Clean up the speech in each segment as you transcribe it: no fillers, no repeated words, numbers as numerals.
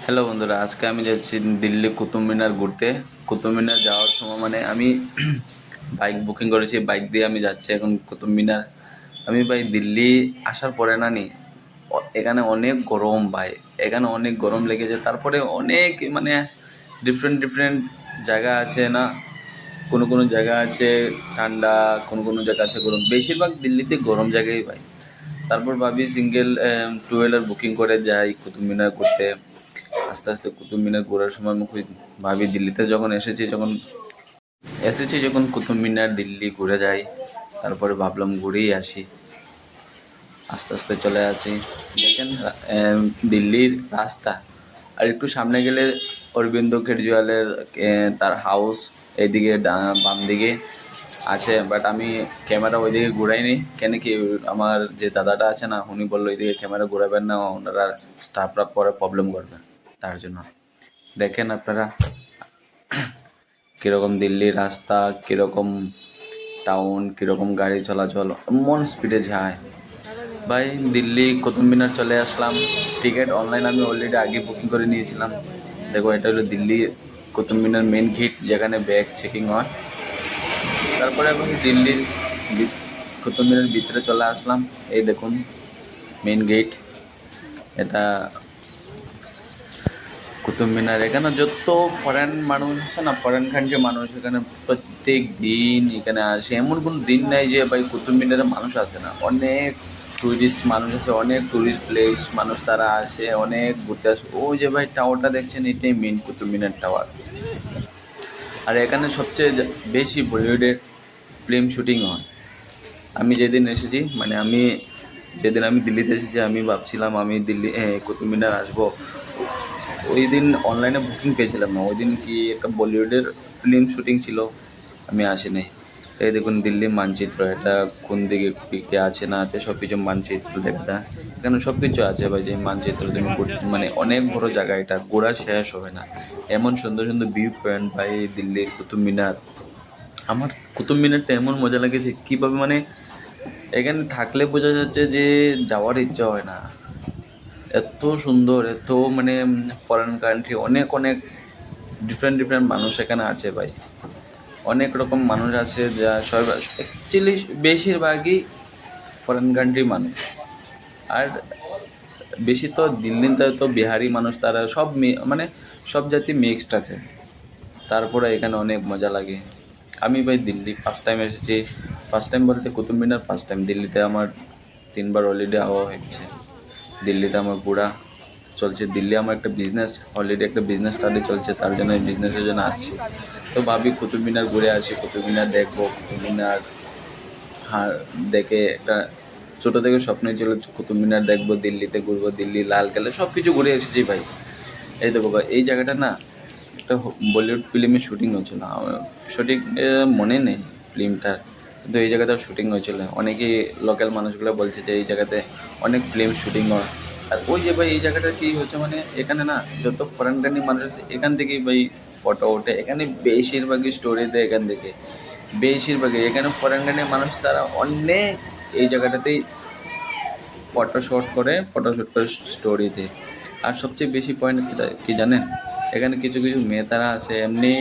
Hello বন্ধুরা, আজকে আমি যাচ্ছি দিল্লি কুতুব মিনার ঘুরতে। কুতুব মিনার যাওয়ার সময় আমি বাইক বুকিং করেছি, বাইক দিয়ে আমি যাচ্ছি এখন কুতুব মিনার। আমি ভাই দিল্লি আসার পরে এখানে অনেক গরম ভাই, এখানে অনেক গরম লেগেছে। তারপরে অনেক ডিফারেন্ট ডিফারেন্ট জায়গা আছে না, কোনো কোনো জায়গা আছে ঠান্ডা, কোনো কোনো জায়গা আছে গরম। বেশিরভাগ দিল্লিতে গরম জায়গায় ভাই। তারপর ভাবি সিঙ্গেল টু হুইলার বুকিং করে যাই কুতুব মিনার ঘুরতে। আস্তে আস্তে কুতুব মিনার ঘোরার সময় আমি খুব ভাবি দিল্লিতে যখন কুতুব মিনার দিল্লি ঘুরে যাই। তারপরে ভাবলাম ঘুরেই আসি, আস্তে আস্তে চলে আছি। দেখেন দিল্লির রাস্তা, আর একটু সামনে গেলে অরবিন্দ কেজরিওয়ালের তার হাউস এইদিকে বাম দিকে আছে। বাট আমি ক্যামেরা ওইদিকে ঘুরাইনি, কেন কি আমার যে দাদাটা আছে না, উনি বললো এইদিকে ক্যামেরা ঘুরাবেন না, ওনারা স্টাফরা পরে প্রবলেম করবে। তার জন্য দেখেন আপনারা কীরকম দিল্লির রাস্তা, কীরকম টাউন, কীরকম গাড়ি চলাচল, এমন স্পিডে যায় ভাই। দিল্লি কুতুব মিনার চলে আসলাম। টিকিট অনলাইন আমি অলরেডি আগে বুকিং করে নিয়েছিলাম। দেখো, এটা হলো দিল্লি কুতুব মিনার মেন গেট, যেখানে ব্যাগ চেকিং হয়। তারপরে এখন দিল্লির কুতুব মিনার ভিতরে চলে আসলাম। এই দেখুন মেন গেট, এটা কুতুব মিনার। এখানে যত ফরেন মানুষ আছে না, ফরেন কান্ট্রির মানুষ এখানে প্রত্যেক দিন এখানে আসে। এমন কোনো দিন নাই যে ভাই কুতুব মিনারে মানুষ আসে না। অনেক টুরিস্ট মানুষ আছে, অনেক টুরিস্ট প্লেস মানুষ তারা আসে, অনেক ঘুরতে আসে। ওই যে ভাই টাওয়ারটা দেখছেন, এটাই মেন কুতুব মিনার টাওয়ার। আর এখানে সবচেয়ে বেশি বলিউডের ফিল্ম শুটিং হয়। আমি যেদিন এসেছি, যেদিন আমি দিল্লিতে এসেছি, আমি ভাবছিলাম আমি দিল্লি কুতুব মিনার আসবো। ওই দিন অনলাইনে বুকিং পেয়েছিলাম না, ওই দিন কি একটা বলিউডের ফিল্ম শুটিং ছিল, আমি আসিনি। এই দেখুন দিল্লির মানচিত্র, এটা কোন দিকে কে আছে না আছে সব কিছু মানচিত্র দেখা যায়। এখানে সব কিছু আছে ভাই, যে মানচিত্র তুমি অনেক বড় জায়গা, এটা ঘোরা শেষ হবে না। এমন সুন্দর সুন্দর ভিউ পয়েন্ট ভাই এই দিল্লির কুতুব মিনার। আমার কুতুব মিনারটা এমন মজা লেগেছে কীভাবে, এখানে থাকলে বোঝা যাচ্ছে যে যাওয়ার ইচ্ছা হয় না। এত সুন্দর, এত ফরেন কান্ট্রি, অনেক অনেক ডিফারেন্ট ডিফারেন্ট মানুষ এখানে আছে ভাই। অনেক রকম মানুষ আছে, যা সব অ্যাকচুয়ালি বেশিরভাগই ফরেন কান্ট্রি মানুষ। আর বেশি তো দিল্লিতে তো বিহারি মানুষ, তারা সব সব জাতি মিক্সড আছে। তারপরে এখানে অনেক মজা লাগে। আমি ভাই দিল্লি ফার্স্ট টাইম এসেছি। ফার্স্ট টাইম বলতে কুতুব মিনার ফার্স্ট টাইম। দিল্লিতে আমার 3বার অলরেডি হওয়া হয়েছে। দিল্লিতে আমার ঘোরা চলছে। দিল্লি আমার একটা বিজনেস, অলরেডি একটা বিজনেস স্টাডি চলছে, তার জন্য এই বিজনেসের জন্য আসছি। তো ভাবি কুতুব মিনার ঘুরে আসি, কুতুব মিনার দেখবো। কুতুব মিনার হ্যাঁ, দেখে একটা ছোটো থেকে স্বপ্নই ছিল কুতুব মিনার দেখবো, দিল্লিতে ঘুরবো, দিল্লি লাল কেল্লা সব কিছু ঘুরে এসেছি ভাই। এই দেখো ভাই, এই জায়গাটা না একটা বলিউড ফিল্মের শুটিং হয়েছিল। আমার সঠিক মনে নেই ফিল্মটার, কিন্তু এই জায়গাতে শুটিং হয়েছিল। অনেকেই লোকাল মানুষগুলো বলছে যে এই জায়গাতে অনেক ফিল্ম শুটিং হয়। আর ওই যে ভাই, এই জায়গাটা কী হচ্ছে, এখানে না যত ফরেন কান্ট্রি মানুষ আছে এখান থেকেই ভাই ফটো ওঠে। এখানে বেশিরভাগই স্টোরি দেয় এখান থেকে, বেশিরভাগই এখানে ফরেন কান্ট্রির মানুষ তারা অনেক এই জায়গাটাতেই ফটোশ্যুট করে স্টোরি দেয়। আর সবচেয়ে বেশি পয়েন্ট কি জানেন, এখানে কিছু কিছু মেয়ে তারা আছে এমনি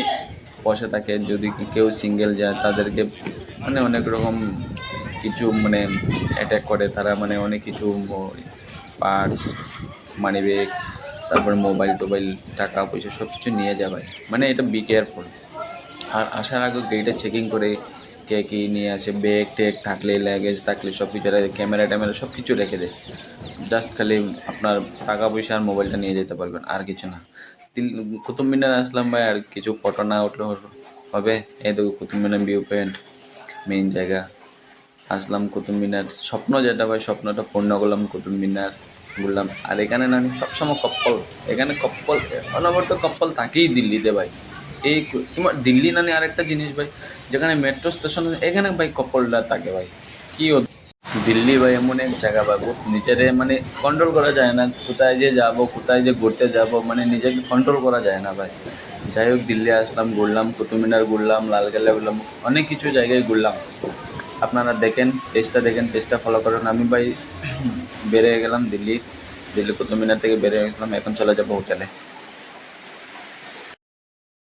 বসে থাকে। যদি কেউ সিঙ্গেল যায় তাদেরকে অনেক রকম কিছু অ্যাটাক করে তারা, অনেক কিছু পার্স, মানি ব্যাগ, তারপরে মোবাইল টোবাইল, টাকা পয়সা সব কিছু নিয়ে যায় ভাই। এটা বি কেয়ারফুল। আর আসার আগে গেটে চেকিং করে কে কী নিয়ে আসে, ব্যাগ টেগ থাকলে, লাগেজ থাকলে সব কিছু রেখে, ক্যামেরা ট্যামেরা সব কিছু রেখে দেয়। জাস্ট খালি আপনার টাকা পয়সা আর মোবাইলটা নিয়ে যেতে পারবেন, আর কিছু না। কুতুব মিনার আসলাম ভাই, আর কিছু ফটো না উঠলে হবে। এই দেখো Qutub Minar view point, main জায়গা। আসলাম কুতুব মিনার, স্বপ্ন যেটা ভাই, স্বপ্নটা পূর্ণ করলাম, কুতুব মিনার ঘুরলাম। আর এখানে সবসময় কপ্পল, এখানে কপ্পল অনবরত কপ্পল থাকেই দিল্লিতে ভাই। তোমার দিল্লি আরেকটা জিনিস ভাই, যেখানে মেট্রো স্টেশন এখানে ভাই কপ্পলটা থাকে ভাই। কি দিল্লি ভাই এমন এক জায়গা পাবো, নিজেরে কন্ট্রোল করা যায় না, কোথায় যে যাব, কোথায় যে ঘুরতে যাব, নিজেকে কন্ট্রোল করা যায় না ভাই। যাই হোক, দিল্লি আসলাম, ঘুরলাম, কুতুব মিনার ঘুরলাম, লালকেল্লা ঘুরলাম, অনেক কিছু জায়গায় ঘুরলাম। আপনারা দেখেন পেজটা ফলো করেন। আমি ভাই বেরিয়ে গেলাম দিল্লি। দিল্লি কুতুব মিনার থেকে বেরিয়ে গেছিলাম, এখন চলে যাবো হোটেলে।